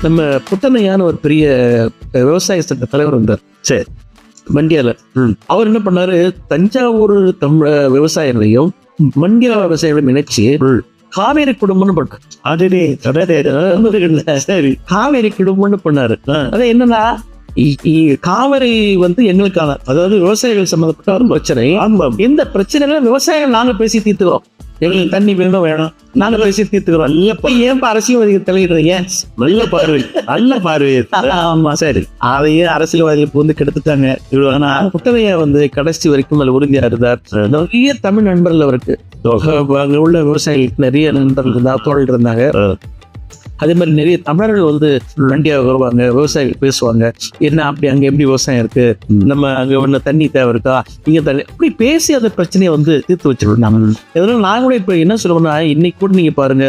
நம்ம புத்தனையான ஒரு பெரிய விவசாய சட்ட தலைவர் இருந்தார். சரி. மண்டியால. அவர் என்ன பண்ணாரு, தஞ்சாவூர் விவசாயிகளையும் மண்டியா விவசாயிகளையும் இணைச்சு காவேரி குடும்பம்னு பண்ணாரு. சரி. காவேரி குடும்பம்னு பண்ணாரு. அதான் என்னன்னா, காவிரி எங்களுக்கான, அதாவது விவசாயிகள் சம்பந்தப்பட்ட ஒரு பிரச்சனை. இந்த பிரச்சனைகளை விவசாயிகள் நாங்க பேசி தீர்த்துக்கிறோம். எங்களுக்கு தண்ணி வேணும், நாங்க பேசி தீர்த்துக்கிறோம். ஏன் அரசியல்வாதிகள் தலையிடுறீங்க? நல்ல பார்வை, நல்ல பார்வை. ஆமா, சரி. அதையே அரசியல்வாதிகள் கெடுத்துட்டாங்க. ஆனா புத்தனைய கடைசி வரைக்கும் அது உறுதியா இருந்தார். நிறைய தமிழ் நண்பர்கள் அவருக்கு, அங்க உள்ள விவசாயிகளுக்கு நிறைய நண்பர்கள் இருந்தாங்க, தோழர்கள் இருந்தாங்க. அதே மாதிரி நிறைய தமிழர்கள் மண்டியாவுக்கு வருவாங்க, விவசாயிகள் பேசுவாங்க. என்ன அப்படி அங்க எப்படி விவசாயம் இருக்கு, நம்ம அங்க ஒண்ணு தண்ணி தேவை இருக்கா, இங்க தண்ணி, அப்படி பேசி அந்த பிரச்சனையை தீர்த்து வச்சிருக்கோம். இதனால நான் கூட இப்ப என்ன சொல்லுவேன்னா, இன்னைக்கு கூட நீங்க பாருங்க,